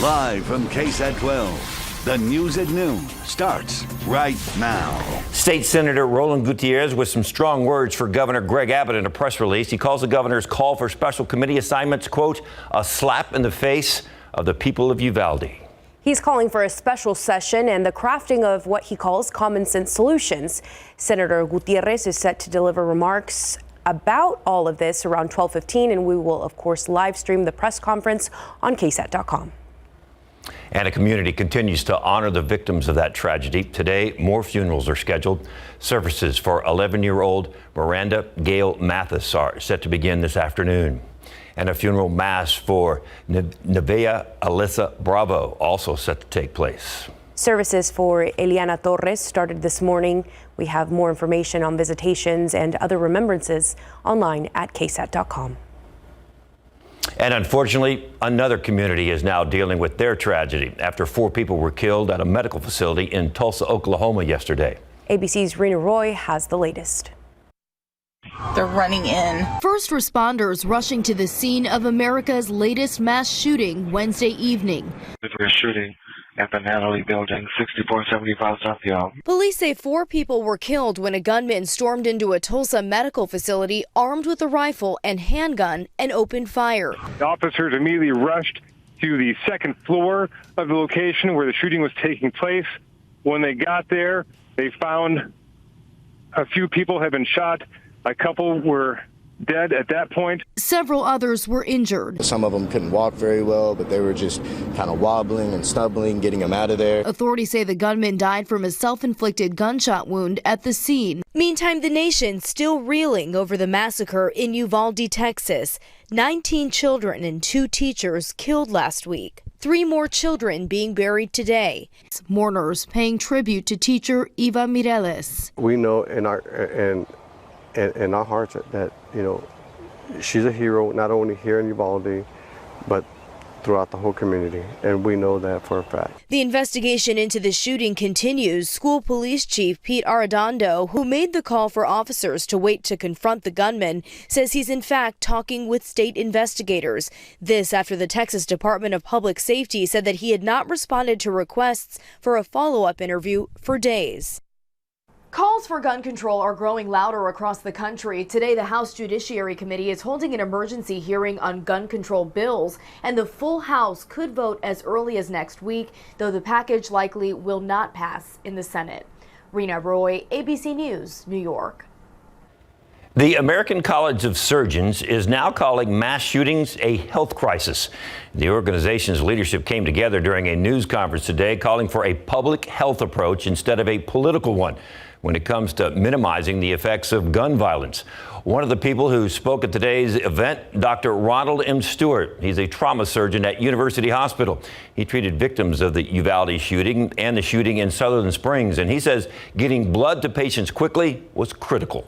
Live from KSAT 12, the news at noon starts right now. State Senator Roland Gutierrez with some strong words for Governor Greg Abbott in a press release. He calls the governor's call for special committee assignments, quote, a slap in the face of the people of Uvalde. He's calling for a special session and the crafting of what he calls common sense solutions. Senator Gutierrez is set to deliver remarks about all of this around 12:15, and we will, of course, live stream the press conference on KSAT.com. And a community continues to honor the victims of that tragedy. Today, more funerals are scheduled. Services for 11-year-old Miranda Gale Mathis are set to begin this afternoon. And a funeral mass for Nevaeh Alyssa Bravo also set to take place. Services for Eliana Torres started this morning. We have more information on visitations and other remembrances online at KSAT.com. And unfortunately, another community is now dealing with their tragedy after 4 people were killed at a medical facility in Tulsa, Oklahoma yesterday. ABC's Rena Roy has the latest. They're running in. First responders rushing to the scene of America's latest mass shooting Wednesday evening. We're shooting at the Natalie building, 6475 South Yale. Police say 4 people were killed when a gunman stormed into a Tulsa medical facility armed with a rifle and handgun and opened fire. The officers immediately rushed to the second floor of the location where the shooting was taking place. When they got there, they found a few people had been shot. A couple were dead at that point. Several others were injured. Some of them couldn't walk very well, but they were just kind of wobbling and stumbling, getting them out of there. Authorities say the gunman died from a self-inflicted gunshot wound at the scene. Meantime, the nation still reeling over the massacre in Uvalde, Texas. 19 children and 2 teachers killed last week. 3 more children being buried today. Mourners paying tribute to teacher Eva Mireles. We know in our hearts that, you know, she's a hero, not only here in Uvalde, but throughout the whole community, and we know that for a fact. The investigation into the shooting continues. School Police Chief Pete Arredondo, who made the call for officers to wait to confront the gunman, says he's in fact talking with state investigators. This after the Texas Department of Public Safety said that he had not responded to requests for a follow-up interview for days. Calls for gun control are growing louder across the country. Today, the House Judiciary Committee is holding an emergency hearing on gun control bills, and the full House could vote as early as next week, though the package likely will not pass in the Senate. Rena Roy, ABC News, New York. The American College of Surgeons is now calling mass shootings a health crisis. The organization's leadership came together during a news conference today, calling for a public health approach instead of a political one when it comes to minimizing the effects of gun violence. One of the people who spoke at today's event, Dr. Ronald M. Stewart. He's a trauma surgeon at University Hospital. He treated victims of the Uvalde shooting and the shooting in Sutherland Springs, and he says getting blood to patients quickly was critical.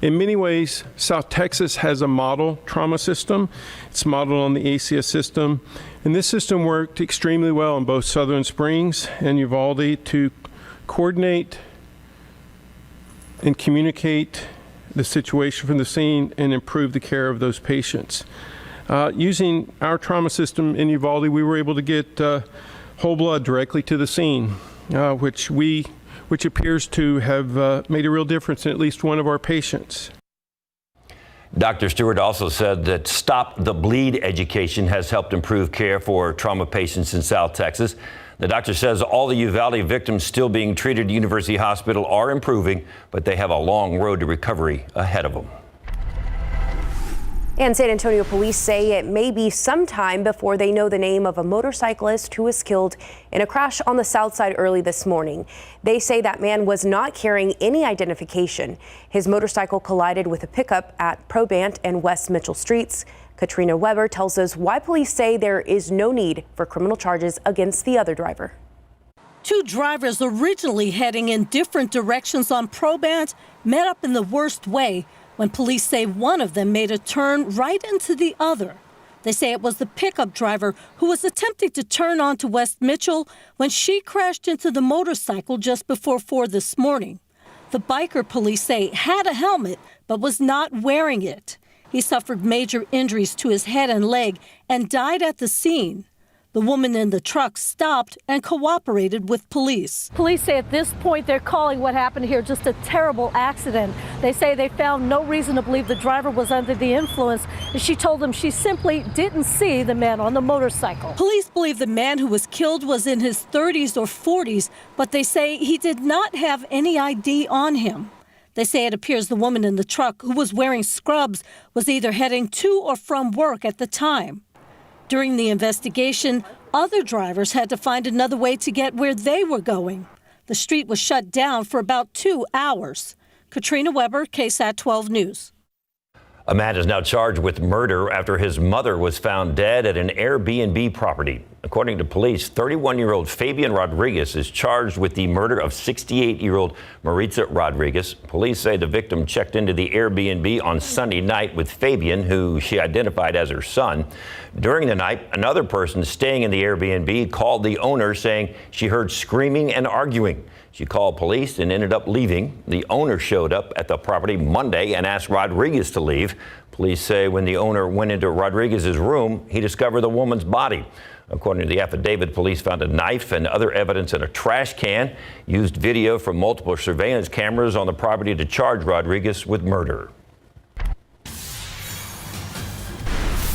In many ways, South Texas has a model trauma system. It's modeled on the ACS system, and this system worked extremely well in both Sutherland Springs and Uvalde to coordinate and communicate the situation from the scene and improve the care of those patients. Using our trauma system in Uvalde, we were able to get whole blood directly to the scene, which appears to have made a real difference in at least one of our patients. Dr. Stewart also said that Stop the Bleed education has helped improve care for trauma patients in South Texas. The doctor says all the Uvalde victims still being treated at University Hospital are improving, but they have a long road to recovery ahead of them. And San Antonio police say it may be some time before they know the name of a motorcyclist who was killed in a crash on the south side early this morning. They say that man was not carrying any identification. His motorcycle collided with a pickup at Probant and West Mitchell Streets. Katrina Weber tells us why police say there is no need for criminal charges against the other driver. 2 drivers originally heading in different directions on Probant met up in the worst way when police say one of them made a turn right into the other. They say it was the pickup driver who was attempting to turn onto West Mitchell when she crashed into the motorcycle just before 4 this morning. The biker, police say, had a helmet but was not wearing it. He suffered major injuries to his head and leg and died at the scene. The woman in the truck stopped and cooperated with police. Police say at this point they're calling what happened here just a terrible accident. They say they found no reason to believe the driver was under the influence, and she told them she simply didn't see the man on the motorcycle. Police believe the man who was killed was in his 30s or 40s, but they say he did not have any ID on him. They say it appears the woman in the truck, who was wearing scrubs, was either heading to or from work at the time. During the investigation, other drivers had to find another way to get where they were going. The street was shut down for about 2 hours. Katrina Weber, KSAT 12 News. A man is now charged with murder after his mother was found dead at an Airbnb property. According to police, 31-year-old Fabian Rodriguez is charged with the murder of 68-year-old Maritza Rodriguez. Police say the victim checked into the Airbnb on Sunday night with Fabian, who she identified as her son. During the night, another person staying in the Airbnb called the owner saying she heard screaming and arguing. She called police and ended up leaving. The owner showed up at the property Monday and asked Rodriguez to leave. Police say when the owner went into Rodriguez's room, he discovered the woman's body. According to the affidavit, police found a knife and other evidence in a trash can, used video from multiple surveillance cameras on the property to charge Rodriguez with murder.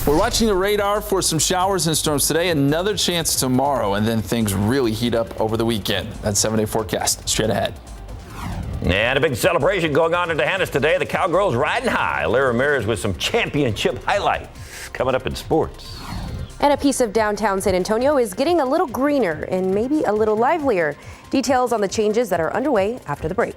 We're watching the radar for some showers and storms today. Another chance tomorrow, and then things really heat up over the weekend. That's 7-day forecast. Straight ahead. And a big celebration going on in Hyannis today. The Cowgirls riding high. Lara Ramirez with some championship highlights coming up in sports. And a piece of downtown San Antonio is getting a little greener and maybe a little livelier. Details on the changes that are underway after the break.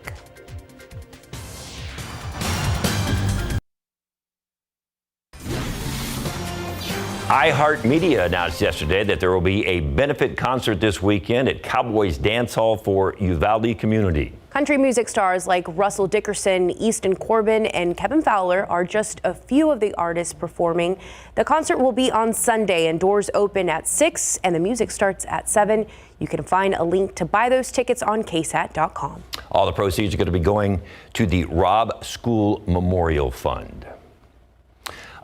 iHeartMedia announced yesterday that there will be a benefit concert this weekend at Cowboys Dance Hall for Uvalde community. Country music stars like Russell Dickerson, Easton Corbin, and Kevin Fowler are just a few of the artists performing. The concert will be on Sunday and doors open at 6 and the music starts at 7. You can find a link to buy those tickets on KSAT.com. All the proceeds are going to be going to the Robb School Memorial Fund.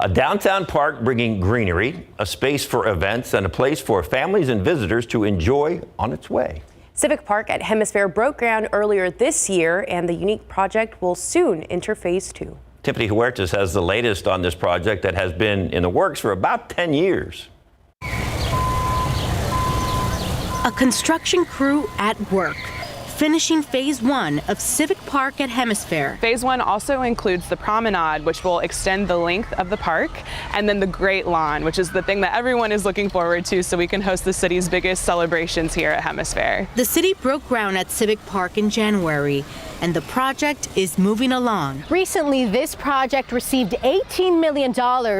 A downtown park bringing greenery, a space for events, and a place for families and visitors to enjoy on its way. Civic Park at Hemisphere broke ground earlier this year, and the unique project will soon enter phase 2. Tiffany Huertas has the latest on this project that has been in the works for about 10 years. A construction crew at work, finishing phase 1 of Civic Park at Hemisphere. Phase 1 also includes the promenade, which will extend the length of the park, and then the Great Lawn, which is the thing that everyone is looking forward to so we can host the city's biggest celebrations here at Hemisphere. The city broke ground at Civic Park in January, and the project is moving along. Recently, this project received $18 million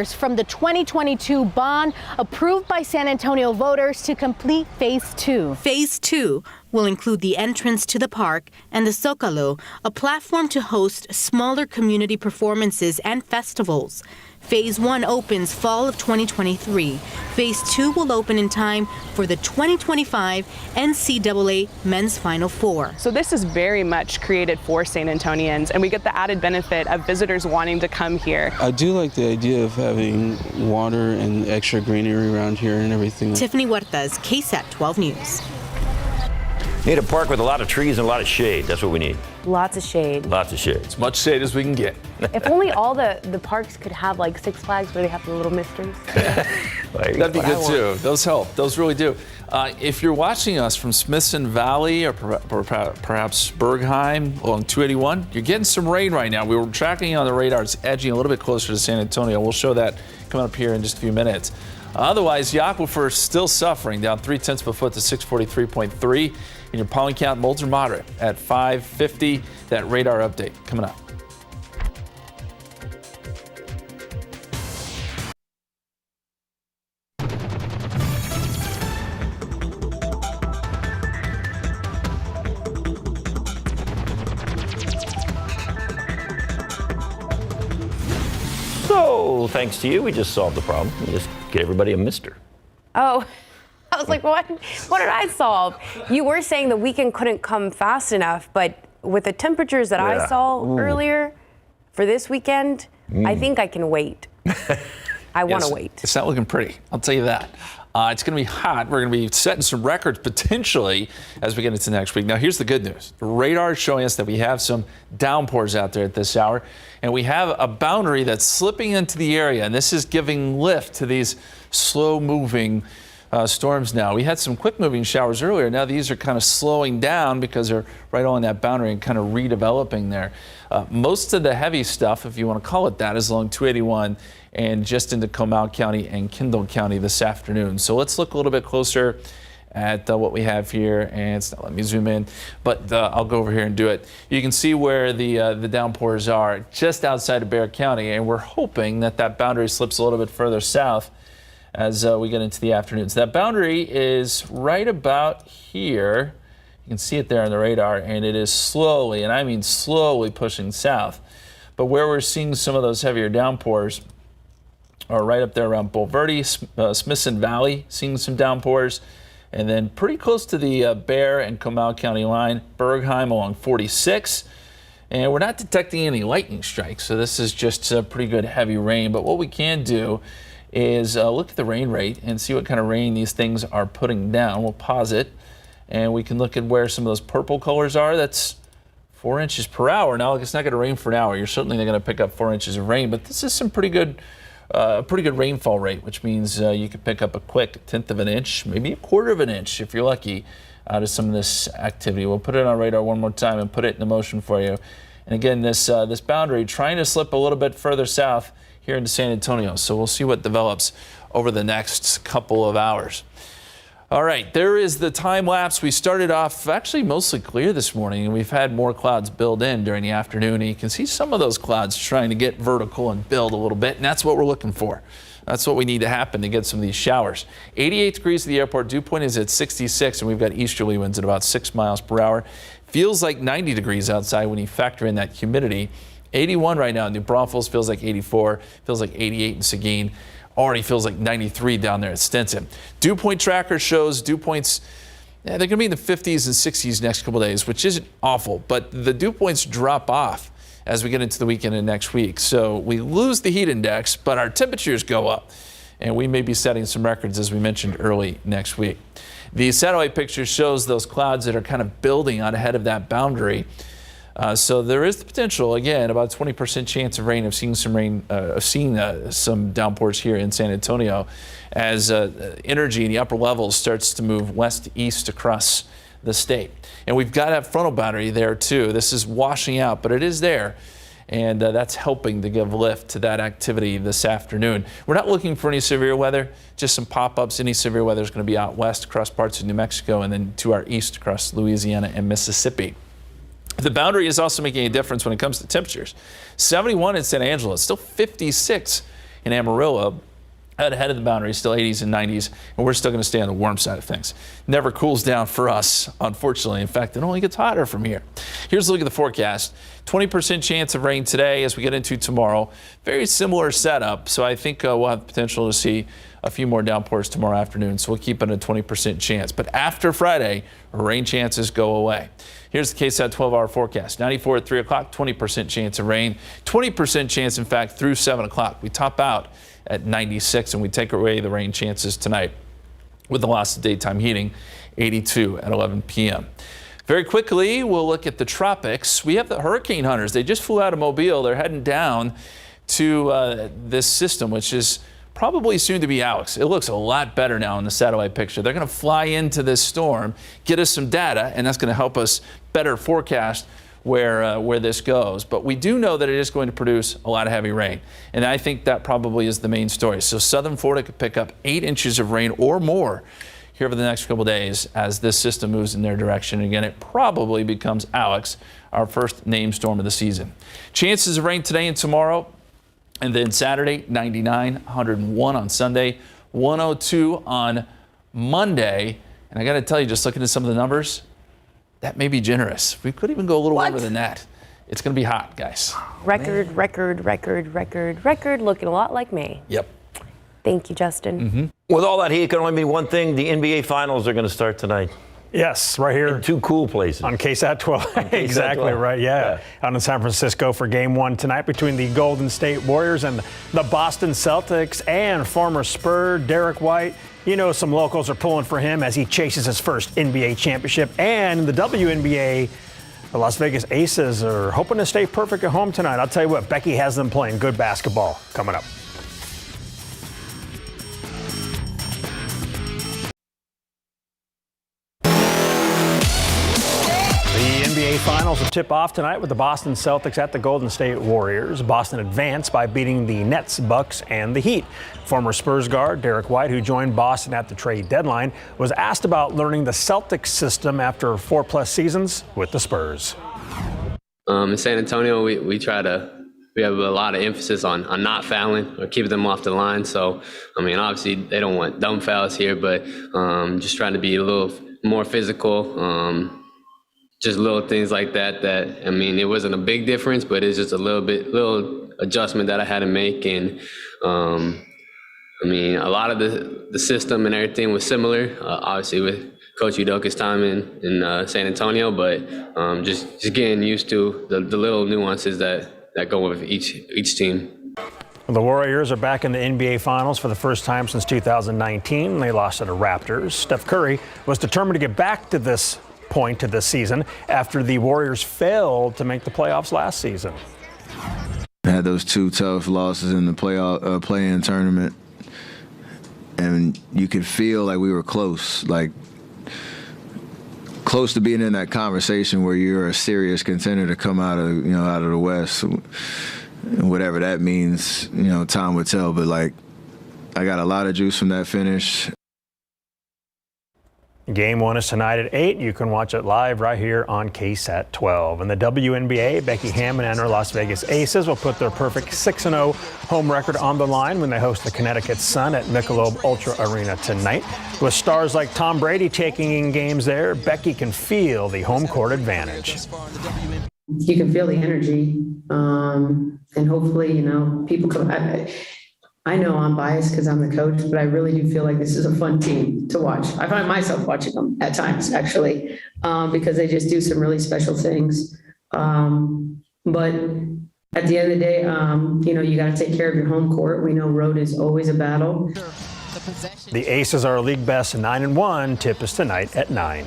from the 2022 bond approved by San Antonio voters to complete phase 2. Phase 2 will include the entrance to the park and the Zócalo, a platform to host smaller community performances and festivals. Phase 1 opens fall of 2023. Phase 2 will open in time for the 2025 NCAA Men's Final Four. So this is very much created for San Antonians, and we get the added benefit of visitors wanting to come here. I do like the idea of having water and extra greenery around here and everything. Tiffany Huertas, KSAT 12 News. Need a park with a lot of trees and a lot of shade. That's what we need. Lots of shade. Lots of shade. As much shade as we can get. If only all the parks could have like Six Flags where they have the little misters. That'd be good too. Those help. Those really do. If you're watching us from Smithson Valley or perhaps Bergheim along 281, you're getting some rain right now. We were tracking on the radar. It's edging a little bit closer to San Antonio. We'll show that coming up here in just a few minutes. Otherwise, the aquifer still suffering, down 0.3 of a foot to 643.3. And your pollen count mild to moderate at 550. That radar update coming up. So, thanks to you, we just solved the problem. We just get everybody a mister. Oh, I was like, what did I solve? You were saying the weekend couldn't come fast enough, but with the temperatures that I saw earlier for this weekend, I think I can wait. I want to wait. It's not looking pretty, I'll tell you that. It's going to be hot. We're going to be setting some records potentially as we get into next week. Now, here's the good news. The radar is showing us that we have some downpours out there at this hour, and we have a boundary that's slipping into the area, and this is giving lift to these slow-moving storms now. We had some quick-moving showers earlier. Now these are kind of slowing down because they're right on that boundary and kind of redeveloping there. Most of the heavy stuff, if you want to call it that, is along 281 and just into Comal County and Kendall County this afternoon. So let's look a little bit closer at what we have here, and it's not letting me zoom in, but I'll go over here and do it. You can see where the downpours are just outside of Bexar County, and we're hoping that that boundary slips a little bit further south as we get into the afternoons. That boundary is right about here. You can see it there on the radar, and it is slowly, and I mean slowly, pushing south. But where we're seeing some of those heavier downpours are right up there around Bulverde, Smithson Valley, seeing some downpours, and then pretty close to the Bexar and Comal County line, Bergheim along 46. And we're not detecting any lightning strikes, so this is just pretty good heavy rain. But what we can do is look at the rain rate and see what kind of rain these things are putting down. We'll pause it, and we can look at where some of those purple colors are. That's 4 inches per hour. Now, it's not going to rain for an hour. You're certainly not going to pick up 4 inches of rain, but this is some pretty good rainfall rate, which means you could pick up a quick 1/10 of an inch, maybe 1/4 of an inch if you're lucky, out of some of this activity. We'll put it on radar one more time and put it into motion for you. And again, this boundary trying to slip a little bit further south here into San Antonio. So we'll see what develops over the next couple of hours. All right, there is the time lapse. We started off actually mostly clear this morning, and we've had more clouds build in during the afternoon. And you can see some of those clouds trying to get vertical and build a little bit, and that's what we're looking for. That's what we need to happen to get some of these showers. 88 degrees at the airport. Dew point is at 66, and we've got easterly winds at about 6 miles per hour. Feels like 90 degrees outside when you factor in that humidity. 81 right now in New Braunfels, feels like 84, feels like 88 in Seguin. Already feels like 93 down there at Stinson. Dew point tracker shows dew points, they're going to be in the 50s and 60s next couple days, which isn't awful, but the dew points drop off as we get into the weekend and next week. So we lose the heat index, but our temperatures go up, and we may be setting some records, as we mentioned, early next week. The satellite picture shows those clouds that are kind of building out ahead of that boundary. So there is the potential, again, about 20% chance of rain, of seeing some downpours here in San Antonio as energy in the upper levels starts to move west-east across the state. And we've got that frontal boundary there too. This is washing out, but it is there. And that's helping to give lift to that activity this afternoon. We're not looking for any severe weather, just some pop-ups. Any severe weather is going to be out west across parts of New Mexico and then to our east across Louisiana and Mississippi. The boundary is also making a difference when it comes to temperatures. 71 in San Angelo, still 56 in Amarillo. Ahead of the boundary, still 80s and 90s, and we're still going to stay on the warm side of things. Never cools down for us, unfortunately. In fact, it only gets hotter from here. Here's a look at the forecast. 20% chance of rain today as we get into tomorrow. Very similar setup, so I think we'll have potential to see a few more downpours tomorrow afternoon, so we'll keep it a 20% chance. But after Friday, rain chances go away. Here's the KSAT 12-hour forecast. 94 at 3 o'clock, 20% chance of rain. 20% chance, in fact, through 7 o'clock. We top out at 96, and we take away the rain chances tonight with the loss of daytime heating, 82 at 11 p.m. Very quickly, we'll look at the tropics. We have the hurricane hunters. They just flew out of Mobile. They're heading down to this system, which is probably soon to be Alex. It looks a lot better now in the satellite picture. They're going to fly into this storm, get us some data, and that's going to help us better forecast where this goes. But we do know that it is going to produce a lot of heavy rain, and I think that probably is the main story. So southern Florida could pick up 8 inches of rain or more here over the next couple days as this system moves in their direction. Again, it probably becomes Alex, our first named storm of the season. Chances of rain today and tomorrow, and then Saturday, 99, 101 on Sunday, 102 on Monday. And I got to tell you, just looking at some of the numbers, that may be generous. We could even go a little over than that. It's going to be hot, guys. Record, looking a lot like May. Yep. Thank you, Justin. Mm-hmm. With all that heat, it can only mean one thing. The NBA Finals are going to start tonight. Yes, right here. In 2 cool places. On KSAT 12. Exactly 12. right, yeah. Out in San Francisco for Game 1 tonight between the Golden State Warriors and the Boston Celtics, and former Spur Derek White. You know, some locals are pulling for him as he chases his first NBA championship. And in the WNBA, the Las Vegas Aces are hoping to stay perfect at home tonight. I'll tell you what, Becky has them playing good basketball coming up. NBA Finals will tip off tonight with the Boston Celtics at the Golden State Warriors. Boston advanced by beating the Nets, Bucks, and the Heat. Former Spurs guard Derek White, who joined Boston at the trade deadline, was asked about learning the Celtics system after 4+ seasons with the Spurs. In San Antonio, we have a lot of emphasis on not fouling or keeping them off the line. So, I mean, obviously they don't want dumb fouls here, but just trying to be a little more physical. Just little things like that, I mean, it wasn't a big difference, but it's just a little adjustment that I had to make. And, I mean, a lot of the system and everything was similar, obviously with Coach Udoka's time in San Antonio, but just getting used to the little nuances that go with each team. The Warriors are back in the NBA Finals for the first time since 2019. They lost to the Raptors. Steph Curry was determined to get back to this point to this season after the Warriors failed to make the playoffs last season. Had those 2 tough losses in the play-in tournament, and you could feel like we were close to being in that conversation where you're a serious contender to come out of the West, and whatever that means, time would tell. But I got a lot of juice from that finish. Game 1 is tonight at 8. You can watch it live right here on KSAT 12. In the WNBA, Becky Hammon and her Las Vegas Aces will put their perfect 6-0 home record on the line when they host the Connecticut Sun at Michelob Ultra Arena tonight. With stars like Tom Brady taking in games there, Becky can feel the home court advantage. You can feel the energy, and hopefully, people come. I know I'm biased because I'm the coach, but I really do feel like this is a fun team to watch. I find myself watching them at times, actually, because they just do some really special things. But at the end of the day, you got to take care of your home court. We know road is always a battle. The Aces are league best 9-1. Tip is tonight at 9.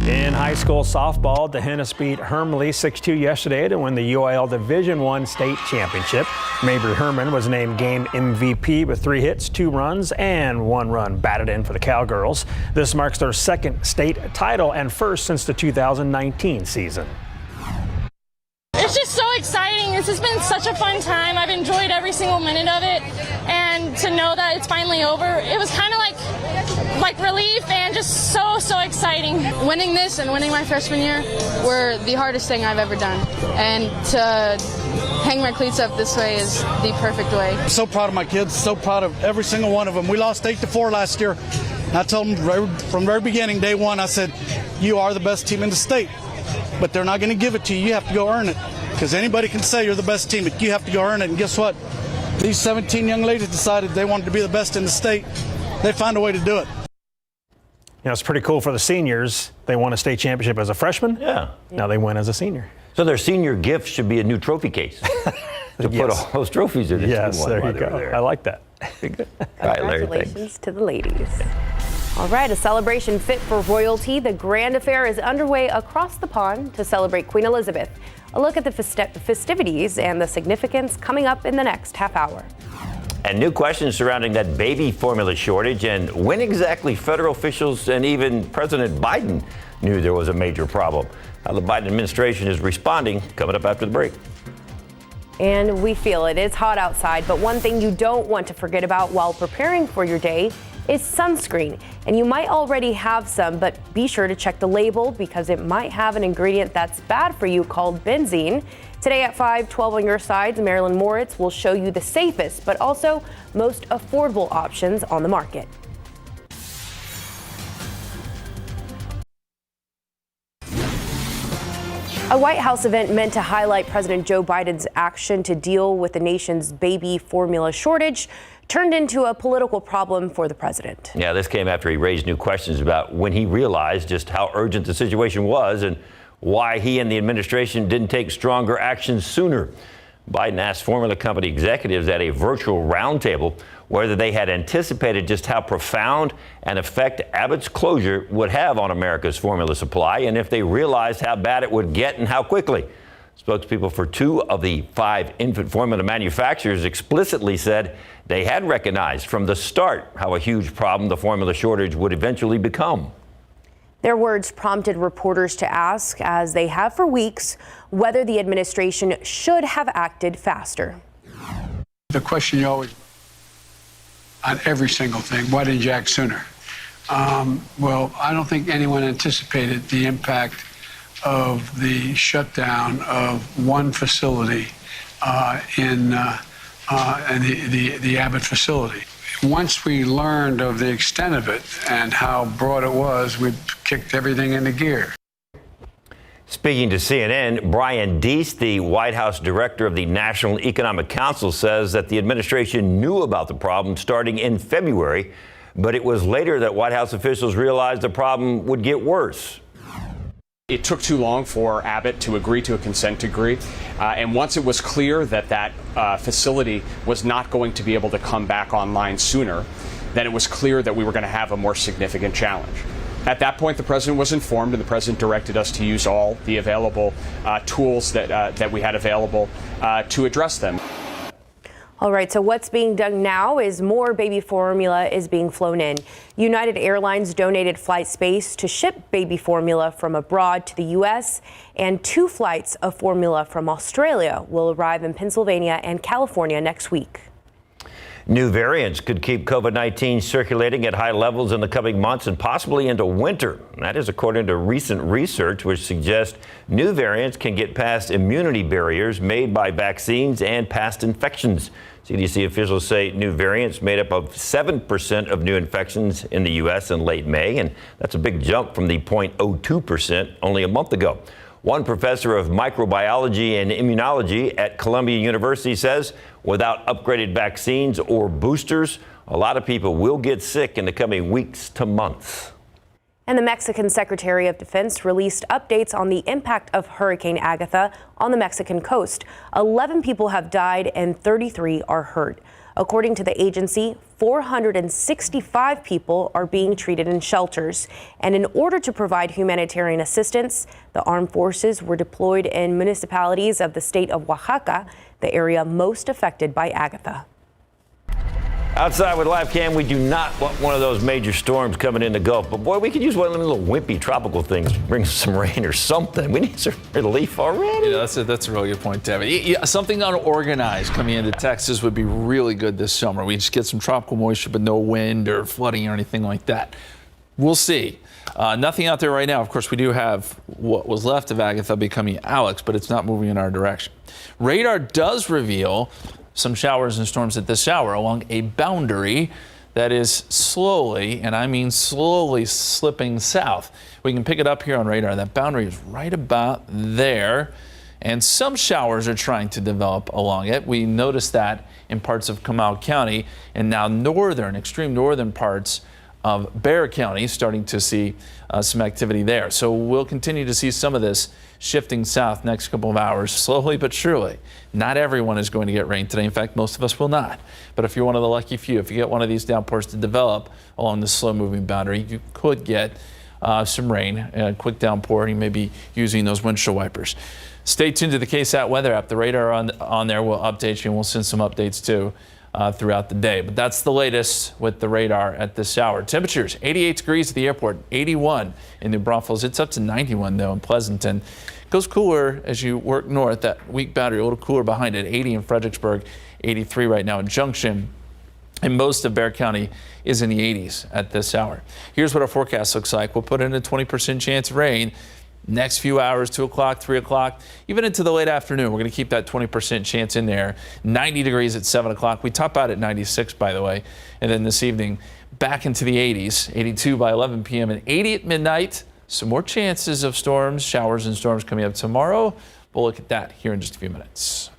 In high school softball, Dehennis beat Hermleigh 6-2 yesterday to win the UIL Division I state championship. Mabry Herman was named game MVP with 3 hits, 2 runs, and 1 run batted in for the Cowgirls. This marks their second state title and first since the 2019 season. It's just so exciting. This has been such a fun time. I've enjoyed every single minute of it, and to know that it's finally over, it was kind of like relief and just so exciting. Winning this and winning my freshman year were the hardest thing I've ever done, and to hang my cleats up this way is the perfect way. I'm so proud of my kids, so proud of every single one of them. We lost 8-4 last year. I told them from the very beginning, day one, I said, you are the best team in the state, but they're not going to give it to you. You have to go earn it, because anybody can say you're the best team, but you have to go earn it. And guess what? These 17 young ladies decided they wanted to be the best in the state. They found a way to do it. It's pretty cool for the seniors. They won a state championship as a freshman. Yeah. Now they win as a senior. So their senior gift should be a new trophy case to put all those trophies in. Yes, there you go. I like that. Good. All right, Larry, congratulations to the ladies. All right, a celebration fit for royalty. The grand affair is underway across the pond to celebrate Queen Elizabeth. A look at the festivities and the significance coming up in the next half hour. And new questions surrounding that baby formula shortage and when exactly federal officials and even President Biden knew there was a major problem. How the Biden administration is responding, coming up after the break. And we feel it. It's hot outside, but one thing you don't want to forget about while preparing for your day is sunscreen. And you might already have some, but be sure to check the label because it might have an ingredient that's bad for you called benzene. Today at 5:12 on your sides, Marilyn Moritz will show you the safest, but also most affordable options on the market. A White House event meant to highlight President Joe Biden's action to deal with the nation's baby formula shortage turned into a political problem for the president. Yeah, this came after he raised new questions about when he realized just how urgent the situation was and why he and the administration didn't take stronger action sooner. Biden asked formula company executives at a virtual roundtable whether they had anticipated just how profound an effect Abbott's closure would have on America's formula supply and if they realized how bad it would get and how quickly. Spokespeople for 2 of the 5 infant formula manufacturers explicitly said they had recognized from the start how a huge problem the formula shortage would eventually become. Their words prompted reporters to ask, as they have for weeks, whether the administration should have acted faster. The question you always, on every single thing, why didn't you act sooner? Well, I don't think anyone anticipated the impact of the shutdown of one facility in the Abbott facility. Once we learned of the extent of it and how broad it was, we kicked everything into gear. Speaking to CNN, Brian Deese, the White House director of the National Economic Council, says that the administration knew about the problem starting in February, but it was later that White House officials realized the problem would get worse. It took too long for Abbott to agree to a consent decree, and once it was clear that that facility was not going to be able to come back online sooner, then it was clear that we were going to have a more significant challenge. At that point, the president was informed, and the president directed us to use all the available tools that we had available to address them. All right, so what's being done now is more baby formula is being flown in. United Airlines donated flight space to ship baby formula from abroad to the U.S., and 2 flights of formula from Australia will arrive in Pennsylvania and California next week. New variants could keep COVID-19 circulating at high levels in the coming months and possibly into winter. That is according to recent research, which suggests new variants can get past immunity barriers made by vaccines and past infections. CDC officials say new variants made up of 7% of new infections in the U.S. in late May, and that's a big jump from the 0.02% only a month ago. One professor of microbiology and immunology at Columbia University says without upgraded vaccines or boosters, a lot of people will get sick in the coming weeks to months. And the Mexican Secretary of Defense released updates on the impact of Hurricane Agatha on the Mexican coast. 11 people have died and 33 are hurt. According to the agency, 465 people are being treated in shelters. And in order to provide humanitarian assistance, the armed forces were deployed in municipalities of the state of Oaxaca, the area most affected by Agatha. Outside with Live Cam, we do not want one of those major storms coming in the Gulf. But boy, we could use one of them little wimpy tropical things to bring some rain or something. We need some relief already. Yeah, that's a really good point, David. Yeah, something unorganized coming into Texas would be really good this summer. We just get some tropical moisture, but no wind or flooding or anything like that. We'll see. Nothing out there right now. Of course, we do have what was left of Agatha becoming Alex, but it's not moving in our direction. Radar does reveal some showers and storms at this hour along a boundary that is slowly, and I mean slowly, slipping south. We can pick it up here on radar. That boundary is right about there, and some showers are trying to develop along it. We noticed that in parts of Comal County, and now extreme northern parts of Bexar County, starting to see some activity there. So we'll continue to see some of this shifting south next couple of hours, slowly but surely. Not everyone is going to get rain today. In fact, most of us will not. But if you're one of the lucky few, if you get one of these downpours to develop along the slow-moving boundary, you could get some rain, a quick downpour, and you may be using those windshield wipers. Stay tuned to the KSAT weather app. The radar on there will update you, and we'll send some updates too throughout the day. But that's the latest with the radar at this hour. Temperatures, 88 degrees at the airport, 81 in New Braunfels. It's up to 91, though, in Pleasanton. It goes cooler as you work north. That weak boundary, a little cooler behind it. 80 in Fredericksburg, 83 right now in Junction. And most of Bexar County is in the 80s at this hour. Here's what our forecast looks like. We'll put in a 20% chance of rain next few hours, 2 o'clock, 3 o'clock, even into the late afternoon. We're going to keep that 20% chance in there. 90 degrees at 7 o'clock. We top out at 96, by the way. And then this evening, back into the 80s, 82 by 11 p.m. and 80 at midnight. Some more chances of storms, showers and storms coming up tomorrow. We'll look at that here in just a few minutes.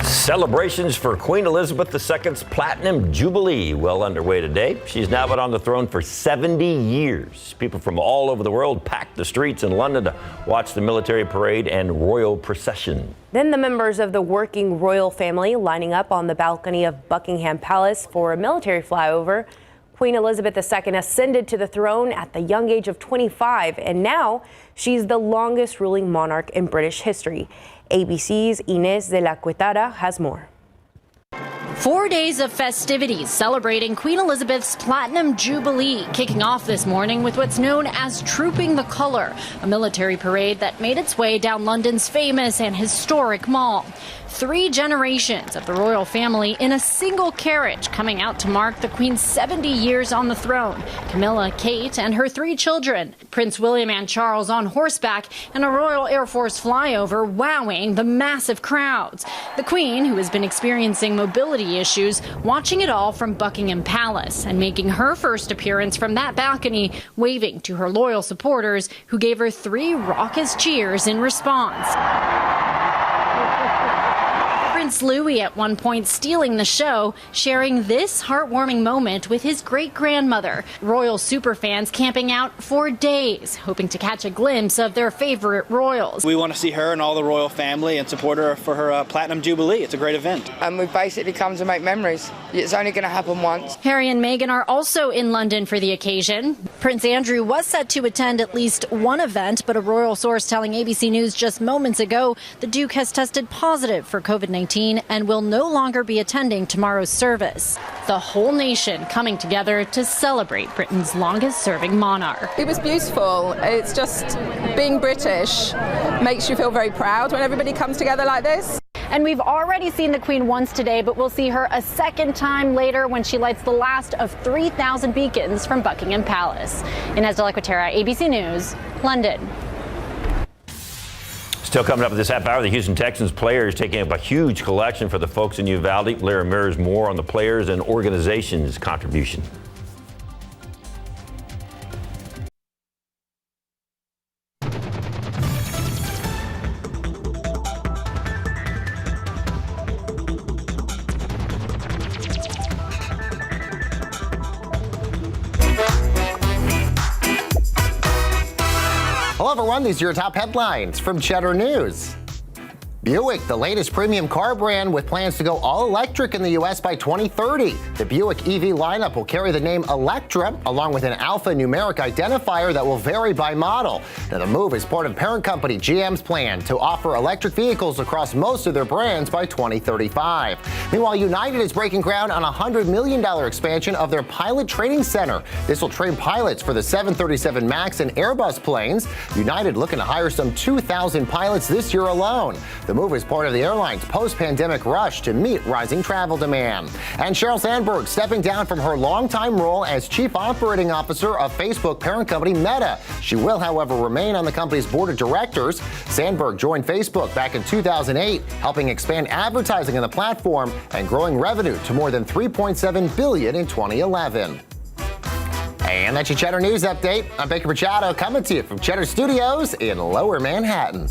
Celebrations for Queen Elizabeth II's Platinum Jubilee well underway today. She's now been on the throne for 70 years. People from all over the world packed the streets in London to watch the military parade and royal procession. Then the members of the working royal family lining up on the balcony of Buckingham Palace for a military flyover. Queen Elizabeth II ascended to the throne at the young age of 25, and now she's the longest ruling monarch in British history. ABC's Inés de la Cuetara has more. 4 days of festivities celebrating Queen Elizabeth's Platinum Jubilee, kicking off this morning with what's known as Trooping the Colour, a military parade that made its way down London's famous and historic Mall. 3 generations of the royal family in a single carriage coming out to mark the Queen's 70 years on the throne. Camilla, Kate, and her 3 children, Prince William and Charles on horseback, and a Royal Air Force flyover wowing the massive crowds. The Queen, who has been experiencing mobility issues, watching it all from Buckingham Palace and making her first appearance from that balcony, waving to her loyal supporters who gave her 3 raucous cheers in response. Prince Louis at one point stealing the show, sharing this heartwarming moment with his great-grandmother. Royal superfans camping out for days, hoping to catch a glimpse of their favorite royals. We want to see her and all the royal family and support her for her Platinum Jubilee. It's a great event. And we've basically come to make memories. It's only going to happen once. Harry and Meghan are also in London for the occasion. Prince Andrew was set to attend at least one event, but a royal source telling ABC News just moments ago the Duke has tested positive for COVID-19 and will no longer be attending tomorrow's service. The whole nation coming together to celebrate Britain's longest-serving monarch. It was beautiful. It's just being British makes you feel very proud when everybody comes together like this. And we've already seen the Queen once today, but we'll see her a second time later when she lights the last of 3,000 beacons from Buckingham Palace. Inés de la Cuetara, ABC News, London. Still coming up at this half hour, the Houston Texans players taking up a huge collection for the folks in Uvalde. Larry mirrors more on the players and organization's contribution. Hello everyone, these are your top headlines from Cheddar News. Buick, the latest premium car brand with plans to go all electric in the U.S. by 2030. The Buick EV lineup will carry the name Electra, along with an alphanumeric identifier that will vary by model. Now, the move is part of parent company GM's plan to offer electric vehicles across most of their brands by 2035. Meanwhile, United is breaking ground on a $100 million expansion of their pilot training center. This will train pilots for the 737 MAX and Airbus planes. United looking to hire some 2,000 pilots this year alone. The move is part of the airline's post-pandemic rush to meet rising travel demand. And Sheryl Sandberg stepping down from her longtime role as chief operating officer of Facebook parent company Meta. She will, however, remain on the company's board of directors. Sandberg joined Facebook back in 2008, helping expand advertising on the platform and growing revenue to more than $3.7 billion in 2011. And that's your Cheddar News Update. I'm Baker Machado coming to you from Cheddar Studios in Lower Manhattan.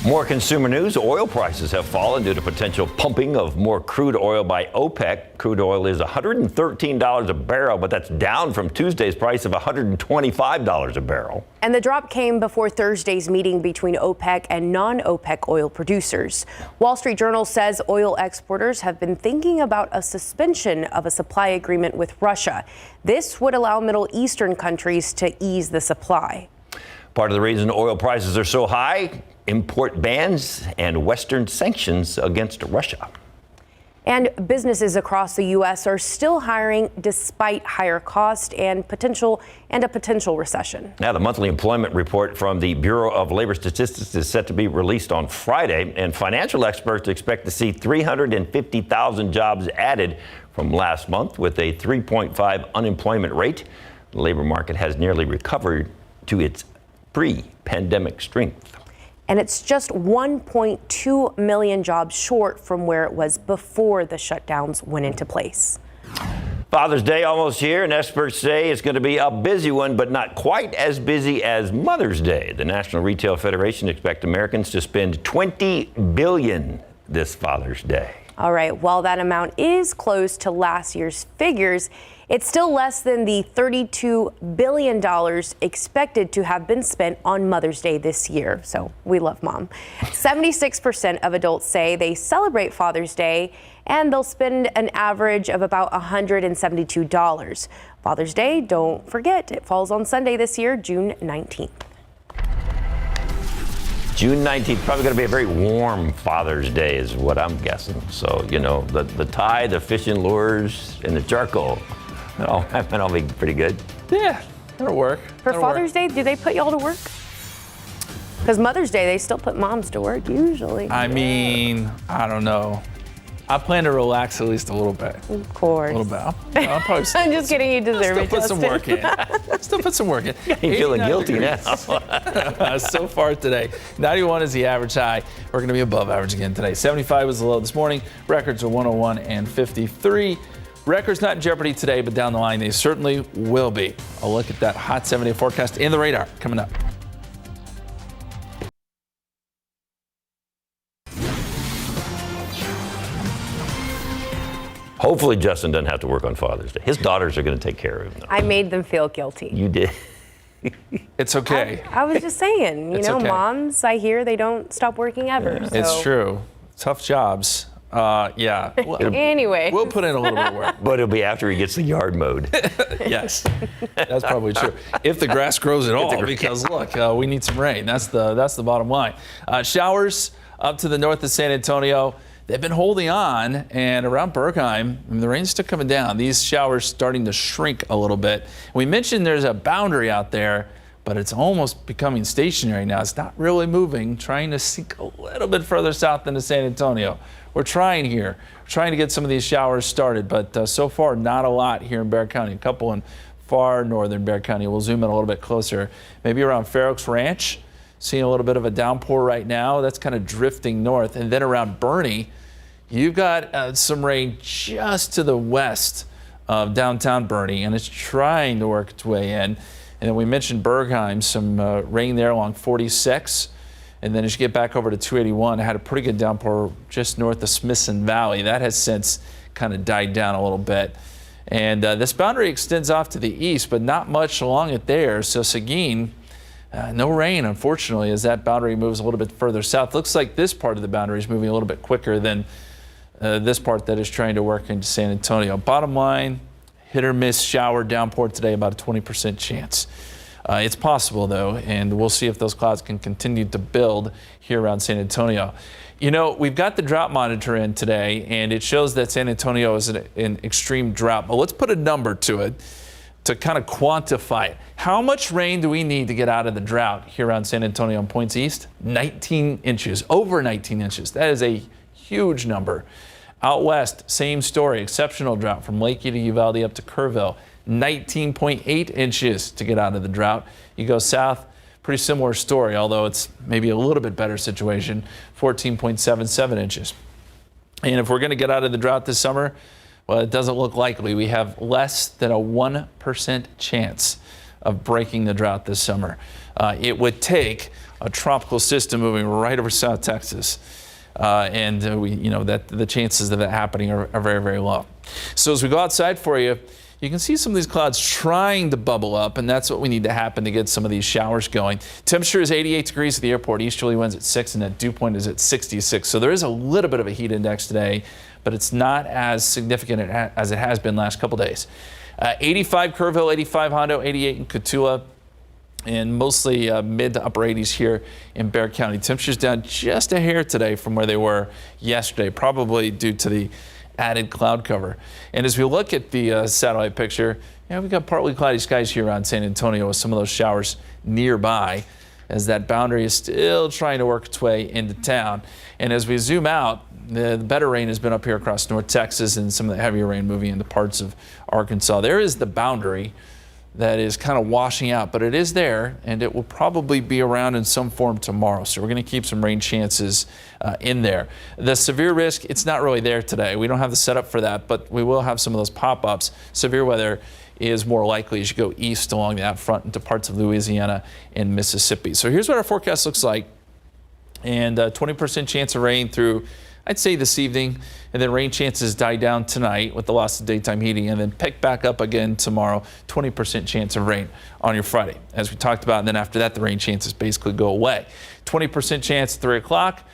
More consumer news. Oil prices have fallen due to potential pumping of more crude oil by OPEC. Crude oil is $113 a barrel, but that's down from Tuesday's price of $125 a barrel. And the drop came before Thursday's meeting between OPEC and non-OPEC oil producers. Wall Street Journal says oil exporters have been thinking about a suspension of a supply agreement with Russia. This would allow Middle Eastern countries to ease the supply. Part of the reason oil prices are so high, import bans and Western sanctions against Russia. And businesses across the U.S. are still hiring despite higher cost and a potential recession. Now, the monthly employment report from the Bureau of Labor Statistics is set to be released on Friday, and financial experts expect to see 350,000 jobs added from last month with a 3.5 unemployment rate. The labor market has nearly recovered to its pre-pandemic strength. And it's just 1.2 million jobs short from where it was before the shutdowns went into place. Father's Day almost here, and experts say it's going to be a busy one, but not quite as busy as Mother's Day. The National Retail Federation expects Americans to spend $20 billion this Father's Day. All right, while that amount is close to last year's figures, it's still less than the $32 billion expected to have been spent on Mother's Day this year. So we love Mom. 76% of adults say they celebrate Father's Day, and they'll spend an average of about $172. Father's Day, don't forget, it falls on Sunday this year, June 19th. June 19th, probably going to be a very warm Father's Day is what I'm guessing. So, you know, the tie, the fishing lures, and the charcoal, that'll be pretty good. Yeah, that'll work. For Father's Day, do they put y'all to work? Because Mother's Day, they still put moms to work usually. I mean, I don't know. I plan to relax at least a little bit. Of course. A little bit. I'll probably I'm just kidding. You deserve it, put some Justin. work in. Still put some work in. You're feeling guilty now. So far today, 91 is the average high. We're going to be above average again today. 75 was the low this morning. Records are 101 and 53. Records not in jeopardy today, but down the line they certainly will be. I'll look at that hot 7-day forecast and the radar coming up. Hopefully Justin doesn't have to work on Father's Day. His daughters are going to take care of him. I made them feel guilty. You did. It's okay. I was just saying, It's okay. moms, I hear they don't stop working ever. So. It's true. Tough jobs. Yeah. Anyway. We'll put in a little bit of work. But it'll be after he gets the yard mowed. Yes, that's probably true. If the grass grows at all, because look, we need some rain. That's the bottom line. Showers up to the north of San Antonio. They've been holding on, and around Bergheim, the rain's still coming down. These showers starting to shrink a little bit. We mentioned there's a boundary out there, but it's almost becoming stationary now. It's not really moving, trying to sink a little bit further south into San Antonio. We're trying here. We're trying to get some of these showers started, but so far not a lot here in Bexar County. A couple in far northern Bexar County. We'll zoom in a little bit closer. Maybe around Fair Oaks Ranch. Seeing a little bit of a downpour right now. That's kind of drifting north. And then around Bernie, you've got some rain just to the west of downtown Bernie, and it's trying to work its way in. And then we mentioned Bergheim, some rain there along 46. And then as you get back over to 281, I had a pretty good downpour just north of Smithson Valley. That has since kind of died down a little bit. And this boundary extends off to the east, but not much along it there. So Seguin, no rain, unfortunately, as that boundary moves a little bit further south. Looks like this part of the boundary is moving a little bit quicker than this part that is trying to work into San Antonio. Bottom line, hit or miss shower downpour today, about a 20% chance. It's possible, though, and we'll see if those clouds can continue to build here around San Antonio. You know, we've got the drought monitor in today, and it shows that San Antonio is in extreme drought. But let's put a number to it to kind of quantify it. How much rain do we need to get out of the drought here around San Antonio and Points East? 19 inches, over 19 inches. That is a huge number. Out west, same story, exceptional drought from Lakey to Uvalde up to Kerrville. 19.8 inches to get out of the drought. You go south, pretty similar story, although it's maybe a little bit better situation, 14.77 inches. And if we're going to get out of the drought this summer, well, it doesn't look likely. We have less than a 1% chance of breaking the drought this summer. It would take a tropical system moving right over South Texas. That the chances of that happening are very, very low. So as we go outside for you, you can see some of these clouds trying to bubble up, and that's what we need to happen to get some of these showers going. Temperature is 88 degrees at the airport. Easterly winds at 6, and that dew point is at 66. So there is a little bit of a heat index today, but it's not as significant as it has been last couple days. 85 Kerrville, 85 Hondo, 88 in Cotulla, and mostly mid to upper 80s here in Bexar County. Temperatures down just a hair today from where they were yesterday, probably due to the added cloud cover. And as we look at the satellite picture, we've got partly cloudy skies here around San Antonio with some of those showers nearby as that boundary is still trying to work its way into town. And as we zoom out, the better rain has been up here across North Texas and some of the heavier rain moving into parts of Arkansas. There is the boundary that is kind of washing out, but it is there, and it will probably be around in some form tomorrow. So we're going to keep some rain chances in there. The severe risk, it's not really there today. We don't have the setup for that, but we will have some of those pop-ups. Severe weather is more likely as you go east along the out front into parts of Louisiana and Mississippi. So here's what our forecast looks like. And 20% chance of rain through, I'd say, this evening, and then rain chances die down tonight with the loss of daytime heating, and then pick back up again tomorrow. 20% chance of rain on your Friday, as we talked about, and then after that the rain chances basically go away. 20% chance at 3 o'clock,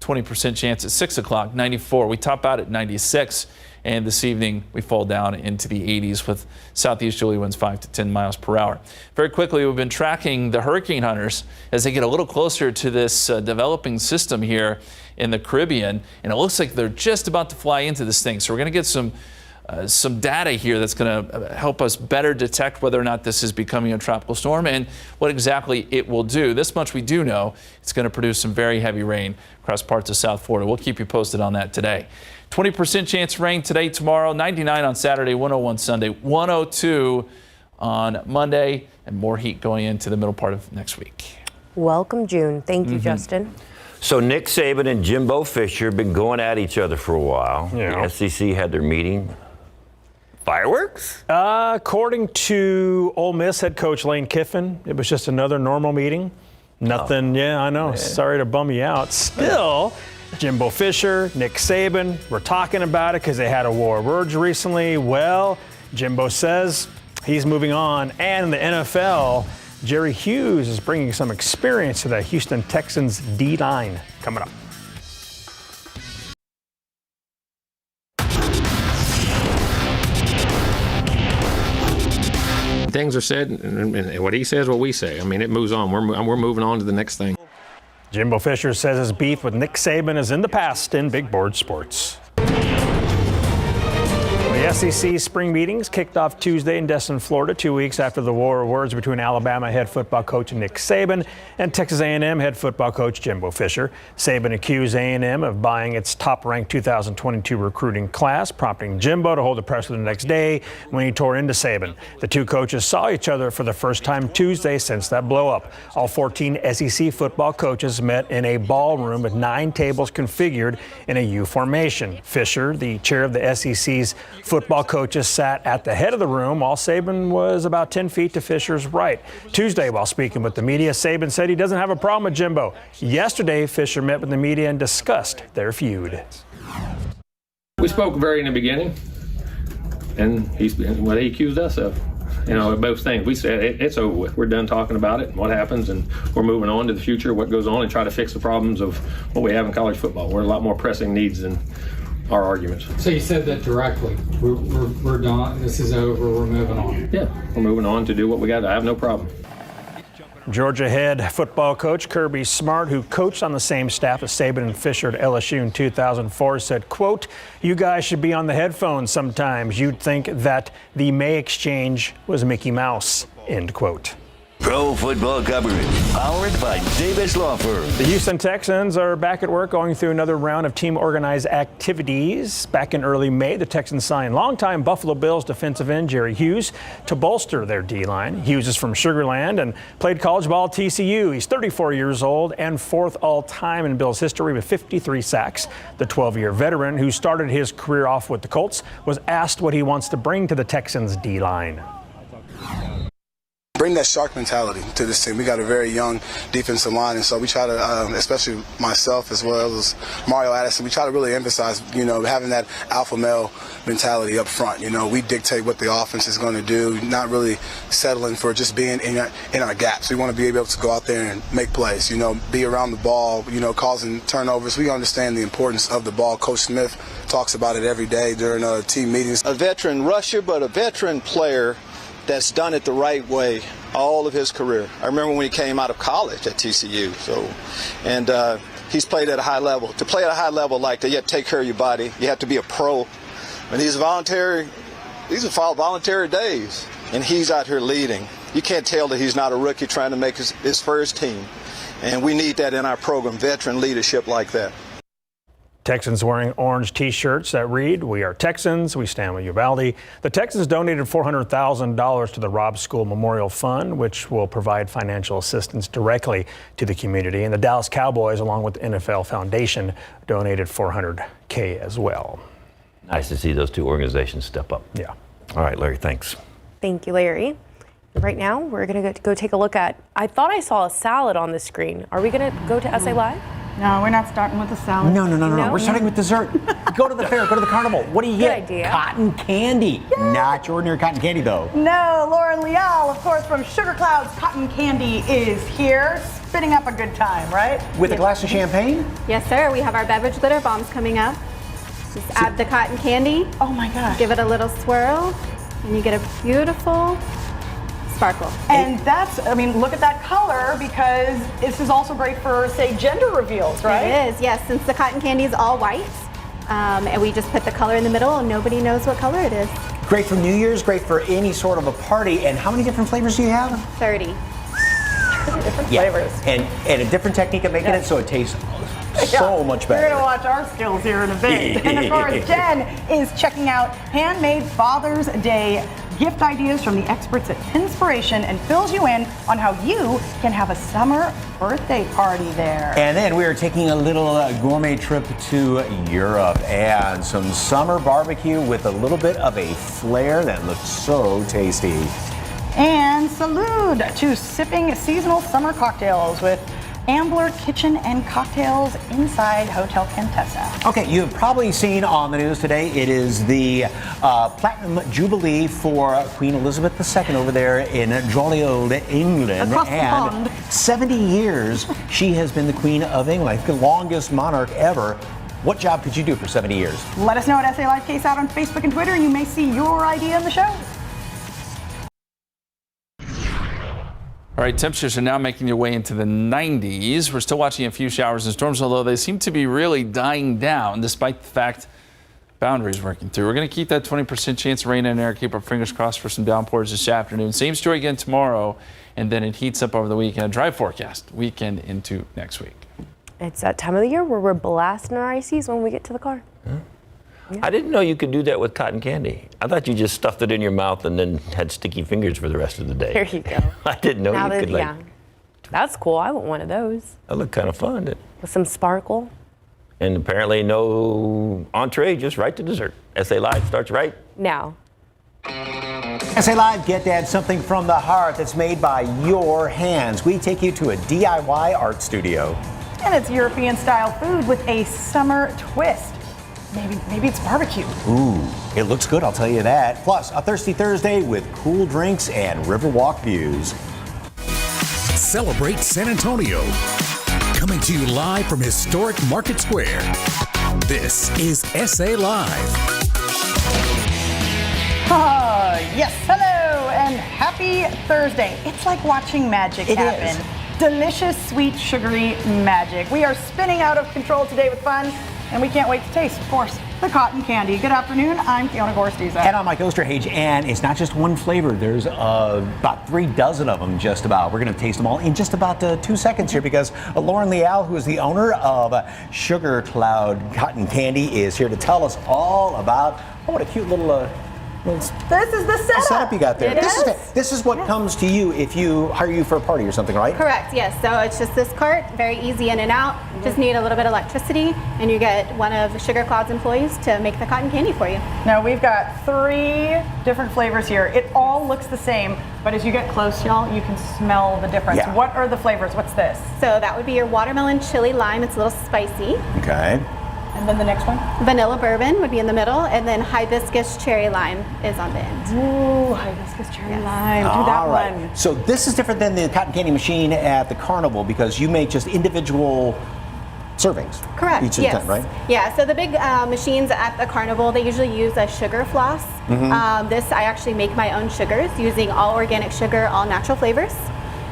20% chance at 6 o'clock, 94. We top out at 96, and this evening we fall down into the 80s with southeasterly winds 5 to 10 miles per hour. Very quickly, we've been tracking the hurricane hunters as they get a little closer to this developing system here in the Caribbean, and it looks like they're just about to fly into this thing. So we're going to get some data here that's going to help us better detect whether or not this is becoming a tropical storm and what exactly it will do. This much we do know: it's going to produce some very heavy rain across parts of South Florida. We'll keep you posted on that today. 20% chance of rain today, tomorrow, 99 on Saturday, 101 Sunday, 102 on Monday, and more heat going into the middle part of next week. Welcome, June. Thank you, Justin. So Nick Saban and Jimbo Fisher have been going at each other for a while. Yeah. The SEC had their meeting. Fireworks? According to Ole Miss head coach Lane Kiffin, it was just another normal meeting. Nothing, yeah, I know. Sorry to bum you out. Still, Jimbo Fisher, Nick Saban, we're talking about it because they had a war of words recently. Well, Jimbo says he's moving on. And in the NFL, Jerry Hughes is bringing some experience to the Houston Texans D-line. Coming up. Things are said, and what he says, what we say. I mean, it moves on. We're moving on to the next thing. Jimbo Fisher says his beef with Nick Saban is in the past in big board sports. The SEC spring meetings kicked off Tuesday in Destin, Florida, 2 weeks after the war of words between Alabama head football coach Nick Saban and Texas A&M head football coach Jimbo Fisher. Saban accused A&M of buying its top-ranked 2022 recruiting class, prompting Jimbo to hold a presser the next day when he tore into Saban. The two coaches saw each other for the first time Tuesday since that blow-up. All 14 SEC football coaches met in a ballroom with 9 tables configured in a U formation. Fisher, the chair of the SEC's football coaches, sat at the head of the room while Saban was about 10 feet to Fisher's right. Tuesday, while speaking with the media, Saban said he doesn't have a problem with Jimbo. Yesterday, Fisher met with the media and discussed their feud. We spoke very in the beginning, and what he accused us of. Both things. We said it's over with. We're done talking about it and what happens, and we're moving on to the future, what goes on, and try to fix the problems of what we have in college football. We're a lot more pressing needs than our arguments. So you said that directly. We're done. This is over. We're moving on. Yeah, we're moving on to do what we got. I have no problem. Georgia head football coach Kirby Smart, who coached on the same staff as Saban and Fisher at LSU in 2004, said, quote, "You guys should be on the headphones sometimes. You'd think that the May exchange was Mickey Mouse," end quote. Pro football coverage, powered by Davis Law Firm. The Houston Texans are back at work going through another round of team-organized activities. Back in early May, the Texans signed longtime Buffalo Bills defensive end Jerry Hughes to bolster their D-line. Hughes is from Sugar Land and played college ball at TCU. He's 34 years old and 4th all-time in Bills history with 53 sacks. The 12-year veteran, who started his career off with the Colts, was asked what he wants to bring to the Texans D-line. Bring that shark mentality to this team. We got a very young defensive line, and so we try to, especially myself as well as Mario Addison, we try to really emphasize, having that alpha male mentality up front. We dictate what the offense is going to do, not really settling for just being in our gaps. We want to be able to go out there and make plays, be around the ball, causing turnovers. We understand the importance of the ball. Coach Smith talks about it every day during team meetings. A veteran rusher, but a veteran player that's done it the right way all of his career. I remember when he came out of college at TCU. And he's played at a high level. To play at a high level like that, you have to take care of your body. You have to be a pro. And these are voluntary days, and he's out here leading. You can't tell that he's not a rookie trying to make his first team. And we need that in our program, veteran leadership like that. Texans wearing orange T-shirts that read, "We are Texans, we stand with Uvalde." The Texans donated $400,000 to the Robb School Memorial Fund, which will provide financial assistance directly to the community. And the Dallas Cowboys, along with the NFL Foundation, donated $400K as well. Nice to see those two organizations step up. Yeah. All right, Larry, thanks. Thank you, Larry. Right now, we're going to go take a look at, I thought I saw a salad on the screen. Are we going to go to SA Live? No, we're not starting with a salad. No. We're starting with dessert. Go to the fair, go to the carnival. What do you get? Good idea. Cotton candy. Yay. Not your ordinary cotton candy, though. No, Lauren Leal, of course, from Sugar Clouds Cotton Candy is here, spinning up a good time, right? With a glass of champagne? Yes, sir. We have our beverage glitter bombs coming up. Just add the cotton candy. Oh my gosh. Give it a little swirl, and you get a beautiful sparkle. And that's, I mean, look at that color, because this is also great for, say, gender reveals, right? It is, yes, since the cotton candy is all white, and we just put the color in the middle and nobody knows what color it is. Great for New Year's, great for any sort of a party. And how many different flavors do you have? 30. Different flavors. And a different technique of making it so it tastes so much better. We're going to watch our skills here in a bit. And of course, Jen is checking out handmade Father's Day gift ideas from the experts at Pinspiration and fills you in on how you can have a summer birthday party there. And then we are taking a little gourmet trip to Europe and some summer barbecue with a little bit of a flair that looks so tasty. And salute to sipping seasonal summer cocktails with Ambler Kitchen and Cocktails inside Hotel Contessa. Okay, you've probably seen on the news today, it is the Platinum Jubilee for Queen Elizabeth II over there in jolly old England. Across the and pond. 70 years she has been the Queen of England, I think the longest monarch ever. What job could you do for 70 years? Let us know at SA Live KSAT on Facebook and Twitter, and you may see your idea in the show. All right, temperatures are now making their way into the 90s. We're still watching a few showers and storms, although they seem to be really dying down despite the fact boundaries working through. We're going to keep that 20% chance of rain in there, keep our fingers crossed for some downpours this afternoon. Same story again tomorrow, and then it heats up over the weekend. A dry forecast weekend into next week. It's that time of the year where we're blasting our ICs when we get to the car. Yeah. I didn't know you could do that with cotton candy. I thought you just stuffed it in your mouth and then had sticky fingers for the rest of the day. There you go. I didn't know you could, yeah. That's cool. I want one of those. That looked kind of fun. With some sparkle. And apparently no entree, just right to dessert. SA Live starts right now. SA Live, get that something from the heart that's made by your hands. We take you to a DIY art studio. And it's European-style food with a summer twist. Maybe it's barbecue. Ooh, it looks good, I'll tell you that. Plus, a Thirsty Thursday with cool drinks and Riverwalk views. Celebrate San Antonio. Coming to you live from historic Market Square. This is SA Live. Yes, hello, and happy Thursday. It's like watching magic happen. Delicious, sweet, sugary magic. We are spinning out of control today with fun. And we can't wait to taste, of course, the cotton candy. Good afternoon, I'm Kiona Gorstiza. And I'm Mike Osterhage, and it's not just one flavor. There's about 3 dozen of them, just about. We're going to taste them all in just about 2 seconds here, because Lauren Leal, who is the owner of Sugar Cloud Cotton Candy, is here to tell us all about, oh, what a cute little this is the setup you got there. This is what comes to you if you hire you for a party or something, right? Correct, yes. So it's just this cart, very easy in and out. Just need a little bit of electricity, and you get one of Sugar Cloud's employees to make the cotton candy for you. Now we've got 3 different flavors here. It all looks the same, but as you get close, y'all, you can smell the difference. Yeah. What are the flavors? What's this? So that would be your watermelon chili lime. It's a little spicy. Okay. And then the next one? Vanilla bourbon would be in the middle, and then hibiscus cherry lime is on the end. Ooh, hibiscus cherry lime. Do that one. So this is different than the cotton candy machine at the carnival, because you make just individual servings. Correct. Each of the time, right? Yeah. So the big machines at the carnival, they usually use a sugar floss. This, I actually make my own sugars using all organic sugar, all natural flavors,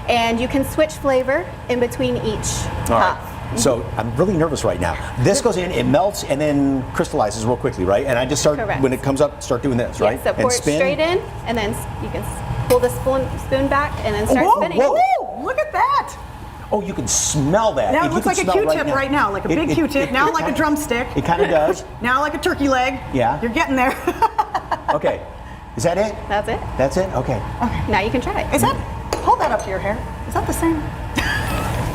and you can switch flavor in between each puff. So I'm really nervous right now. This goes in, it melts, and then crystallizes real quickly, right? And I just start, when it comes up, start doing this, right? So pour it straight in, and then you can pull the spoon back, and then start spinning. Whoa, look at that! Oh, you can smell that. Now If it you looks could like a smell Q-tip right now, like a big Q-tip. Now like a drumstick. It kind of does. Now like a turkey leg. Yeah. You're getting there. Okay. Is that it? That's it. That's it? Okay. Now you can try it. Is that? Hold that up to your hair. Is that the same?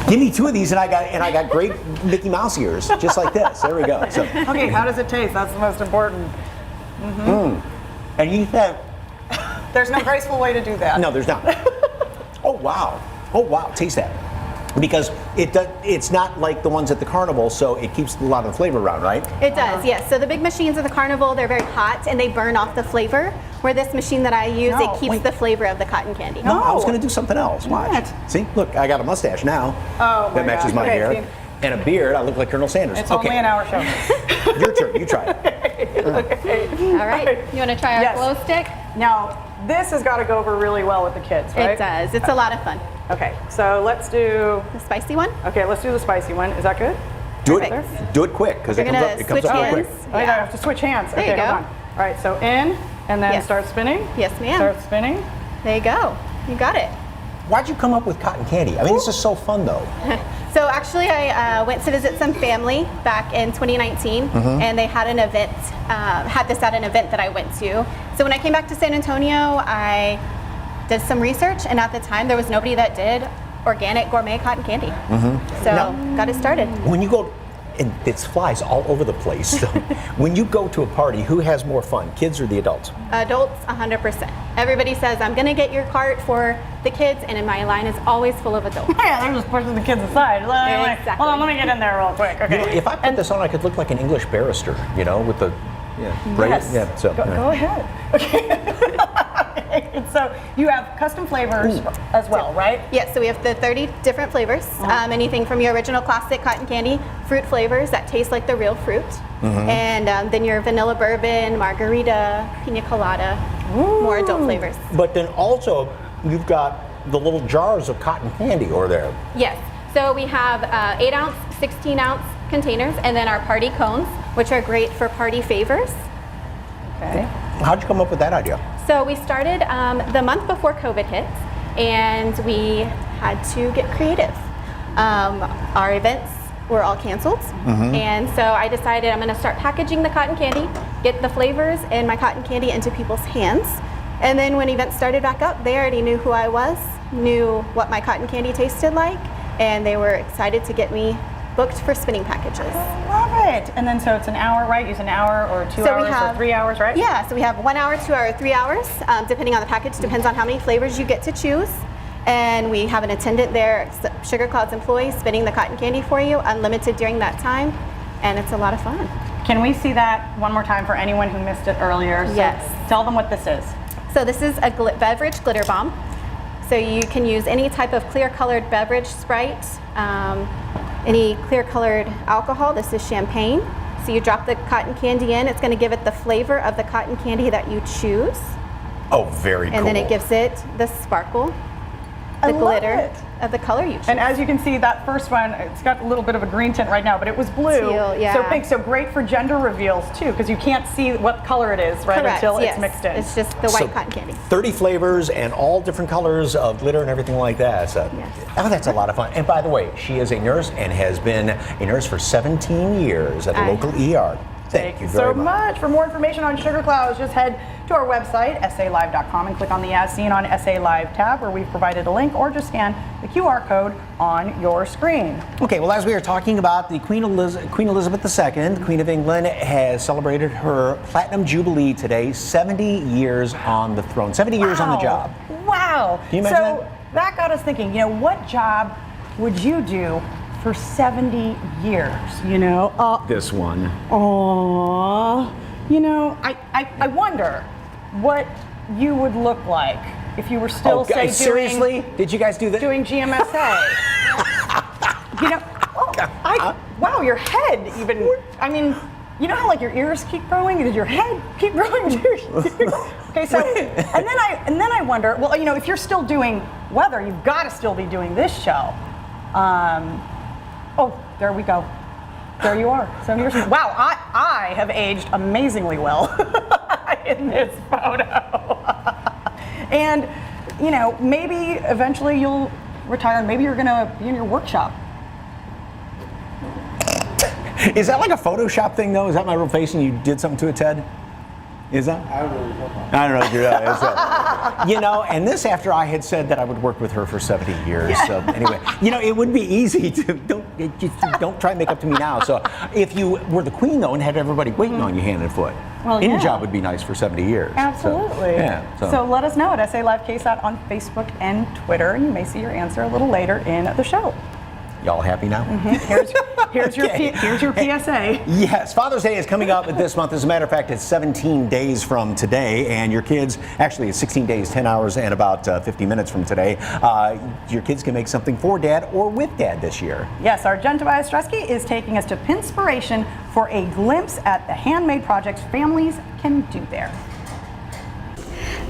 Give me 2 of these, and I got great Mickey Mouse ears, just like this. There we go. So. Okay, how does it taste? That's the most important. And you said. There's no graceful way to do that. No, there's not. Oh wow. Oh wow. Taste that. Because it's not like the ones at the carnival, so it keeps a lot of the flavor around, right? It does, yes. So the big machines at the carnival, they're very hot and they burn off the flavor. Where this machine that I use, it keeps the flavor of the cotton candy. No, I was going to do something else. Watch. What? See, look, I got a mustache now. Oh, that matches my hair. see. And a beard. I look like Colonel Sanders. It's only an hour show. Your turn. You try it. All right. You want to try our Yes. glow stick? Now, this has got to go over really well with the kids, right? It does. It's a lot of fun. Okay, so let's do the spicy one. Okay, let's do the spicy one. Is that good? Do it quick, because it comes up real quick. Oh, yeah. I have to switch hands. There Okay, you go. hold on. All right, so in, and then Yes. start spinning. Yes, ma'am. Start spinning. There you go. You got it. Why'd you come up with cotton candy? I mean, it's just so fun, though. So actually, I went to visit some family back in 2019, and they had an event, had this at an event that I went to. So when I came back to San Antonio, I did some research, and at the time, there was nobody that did organic gourmet cotton candy. So got it started. When you go, and it flies all over the place. So when you go to a party, who has more fun, kids or the adults? Adults, 100%. Everybody says, I'm going to get your cart for the kids, and in my line is always full of adults. Yeah, they're just pushing the kids aside. Exactly. Hold on, let me get in there real quick. Okay. You know, if I put this on, I could look like an English barrister, you know, with the, right? Yes. Yeah, so, Go ahead. Okay. So you have custom flavors as well, right? Yes, so we have the 30 different flavors. Anything from your original classic cotton candy, fruit flavors that taste like the real fruit, and then your vanilla bourbon, margarita, pina colada, more adult flavors. But then also, you've got the little jars of cotton candy over there. Yes, so we have 8-ounce, 16-ounce containers, and then our party cones, which are great for party favors. Okay. How'd you come up with that idea? So we started the month before COVID hit, and we had to get creative. Our events were all canceled, and so I decided I'm going to start packaging the cotton candy, get the flavors and my cotton candy into people's hands, and then when events started back up, they already knew who I was, knew what my cotton candy tasted like, and they were excited to get me booked for spinning packages. I love it. And then so it's an hour, right? Use an hour or 2 hours or 3 hours, right? Yeah, so we have 1 hour, 2 hour, 3 hours, depending on the package, depends on how many flavors you get to choose. And we have an attendant there, Sugar Cloud's employee, spinning the cotton candy for you, unlimited during that time, and it's a lot of fun. Can we see that one more time for anyone who missed it earlier? So Yes. Tell them what this is. So this is a beverage glitter bomb. So you can use any type of clear colored beverage, Sprite, any clear colored alcohol. This is champagne. So you drop the cotton candy in, it's going to give it the flavor of the cotton candy that you choose. Oh, very cool. And then it gives it the sparkle, the glitter of the color you choose. And as you can see, that first one, it's got a little bit of a green tint right now, but it was blue. Teal, yeah. So pink, so great for gender reveals too, because you can't see what color it is, right, Correct, until yes. it's mixed in. It's just the white cotton candy. 30 flavors and all different colors of glitter and everything like that. So, oh, that's a lot of fun. And by the way, she is a nurse and has been a nurse for 17 years at a local ER. Thank you very so much. For more information on Sugar Clouds, just head to our website, salive.com, and click on the As Seen on SA Live tab, where we've provided a link, or just scan the QR code on your screen. Okay, well, as we were talking about, the Queen Elizabeth II, Queen of England, has celebrated her Platinum Jubilee today, 70 years on the throne, 70 years on the job. Wow. Can you imagine so that got us thinking, what job would you do for 70 years, This one. Aww. I wonder what you would look like if you were still, seriously? Did you guys do that? Doing GMSA. Wow, your head even, you know how like your ears keep growing? Does your head keep growing? Okay, so, and then I wonder, well, if you're still doing weather, you've got to still be doing this show. Oh, there we go. There you are. 7 years. Wow, I have aged amazingly well in this photo. And, maybe eventually you'll retire and maybe you're going to be in your workshop. Is that like a Photoshop thing, though? Is that my real face and you did something to it, Ted? Is that? I don't know if you're you know, and this after I had said that I would work with her for 70 years. So anyway, you know, it would be easy to don't try and make up to me now. So if you were the queen, though, and had everybody waiting on you hand and foot, any job would be nice for 70 years. Absolutely. So let us know at SA Live KSAT on Facebook and Twitter, and you may see your answer a little later in the show. Y'all happy now? Here's your PSA. Yes, Father's Day is coming up this month. As a matter of fact, it's 17 days from today, and your kids, actually it's 16 days, 10 hours, and about 50 minutes from today. Your kids can make something for Dad or with Dad this year. Yes, our Jen Tobias Stresky is taking us to Pinspiration for a glimpse at the handmade projects families can do there.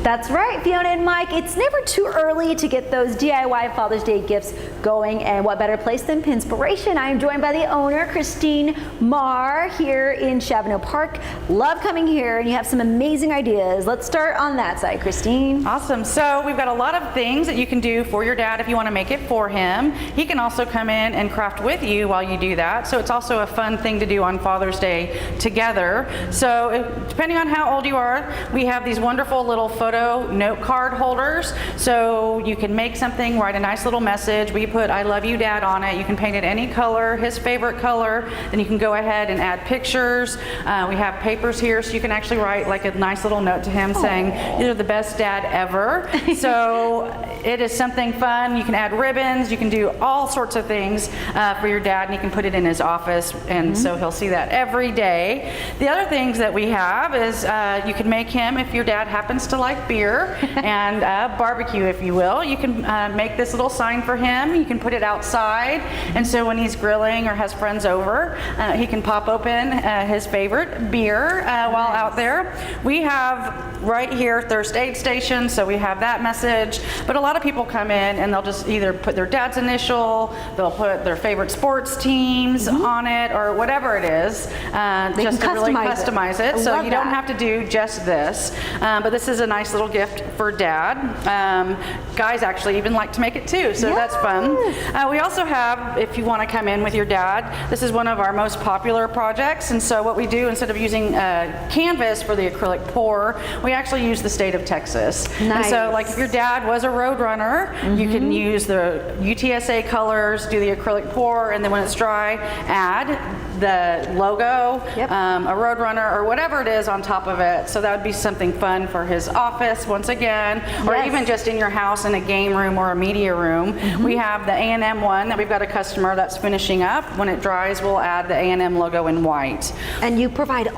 That's right, Fiona and Mike. It's never too early to get those DIY Father's Day gifts going, and what better place than Pinspiration? I am joined by the owner, Christine Marr, here in Chavano Park. Love coming here, and you have some amazing ideas. Let's start on that side, Christine. Awesome. So we've got a lot of things that you can do for your dad if you want to make it for him. He can also come in and craft with you while you do that. So it's also a fun thing to do on Father's Day together. So depending on how old you are, we have these wonderful little photo note card holders, so you can make something, write a nice little message. We put "I love you, Dad" on it. You can paint it any color, his favorite color. Then you can go ahead and add pictures. We have papers here, so you can actually write like a nice little note to him saying, "You're the best dad ever." So it is something fun. You can add ribbons. You can do all sorts of things for your dad, and you can put it in his office, and so he'll see that every day. The other things that we have is you can make him, if your dad happens to like beer and barbecue, if you will. You can make this little sign for him. You can put it outside, and so when he's grilling or has friends over, he can pop open his favorite beer while out there. We have right here thirst aid station, so we have that message. But a lot of people come in and they'll just either put their dad's initial, they'll put their favorite sports teams on it, or whatever it is, just to really customize it. So you don't have to do just this, but this is a nice little gift for Dad. Guys actually even like to make it too, so that's fun. We also have, if you want to come in with your dad, this is one of our most popular projects, and so what we do, instead of using canvas for the acrylic pour, we actually use the state of Texas. And so like if your dad was a road runner, you can use the UTSA colors, do the acrylic pour, and then when it's dry, add the logo, a road runner, or whatever it is on top of it. So that would be something fun for his office, once again, or even just in your house in a game room or a media room. We have the A&M one that we've got a customer that's finishing up. When it dries, we'll add the A&M logo in white. And you provide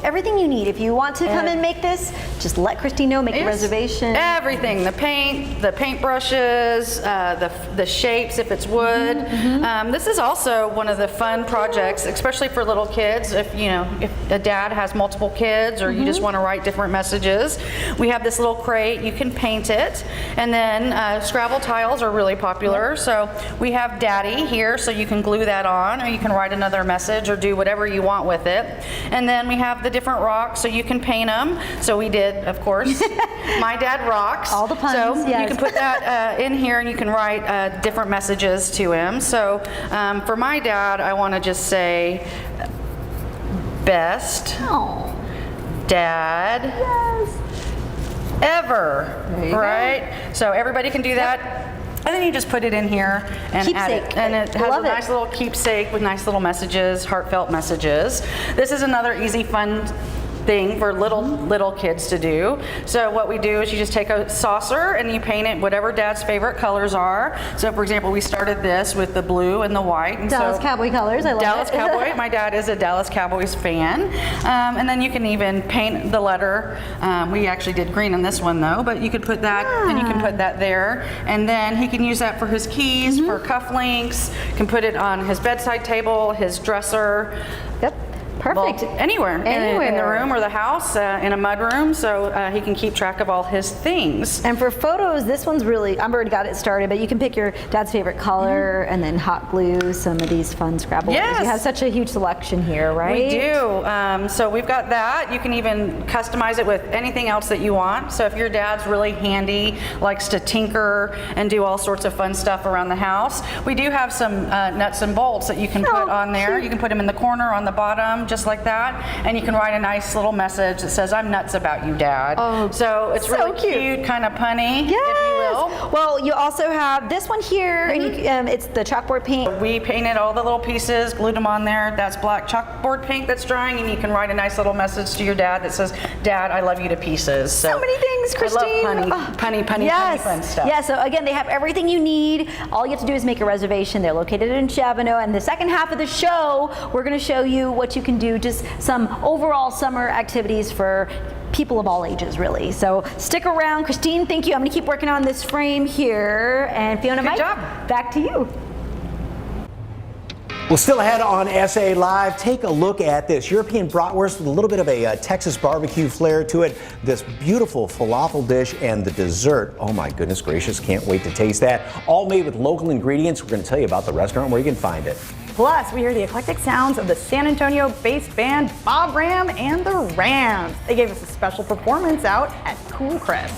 everything you need. If you want to come and make this, just let Christine know, make a reservation. Everything, the paint, the paint brushes, the shapes if it's wood. This is also one of the fun projects, especially for little kids. If a dad has multiple kids, or you just want to write different messages, we have this little crate. You can paint it, and then Scrabble tiles are really popular. So we have Daddy here, so you can glue that on, or you can write another message, or do whatever you want with it. And then we have the different rocks, so you can paint them. So we did, of course, My Dad Rocks. All the puns. So you can put that in here, and you can write different messages to him. So for my dad, I want to just say, best dad ever, right? So everybody can do that. And then you just put it in here and add it. And it has a nice little keepsake with nice little messages, heartfelt messages. This is another easy, fun thing for little kids to do. So what we do is you just take a saucer and you paint it whatever Dad's favorite colors are. So for example, we started this with the blue and the white. And Dallas Cowboy colors, I love Dallas it. Cowboy, my dad is a Dallas Cowboys fan. And then you can even paint the letter. We actually did green on this one though, but you could put that and you can put that there. And then he can use that for his keys, for cufflinks, can put it on his bedside table, his dresser. Perfect. Well, anywhere. In the room or the house, in a mud room, so he can keep track of all his things. And for photos, this one's really, I've already got it started, but you can pick your dad's favorite color and then hot glue some of these fun Scrabble. Yes. You have such a huge selection here, right? We do. So we've got that. You can even customize it with anything else that you want. So if your dad's really handy, likes to tinker and do all sorts of fun stuff around the house, we do have some nuts and bolts that you can put on there. Cute. You can put them in the corner, on the bottom, just like that, and you can write a nice little message that says, "I'm nuts about you, Dad." Oh, so it's so really cute, kind of punny, if you will. Well, you also have this one here, and you, it's the chalkboard paint. We painted all the little pieces, glued them on there. That's black chalkboard paint that's drying, and you can write a nice little message to your dad that says, "Dad, I love you to pieces." So many things, Christine. I love punny fun stuff. Yeah, so again, they have everything you need. All you have to do is make a reservation. They're located in Chavano, and the second half of the show, we're going to show you what you can do, just some overall summer activities for people of all ages, really. So stick around. Christine, thank you. I'm going to keep working on this frame here. And Fiona, Good job. Back to you. Well, still ahead on SA Live, take a look at this European bratwurst with a little bit of a Texas barbecue flair to it. This beautiful falafel dish and the dessert. Oh my goodness gracious, can't wait to taste that. All made with local ingredients. We're going to tell you about the restaurant where you can find it. Plus, we hear the eclectic sounds of the San Antonio-based band Bob Ram and the Rams. They gave us a special performance out at Cool Crest.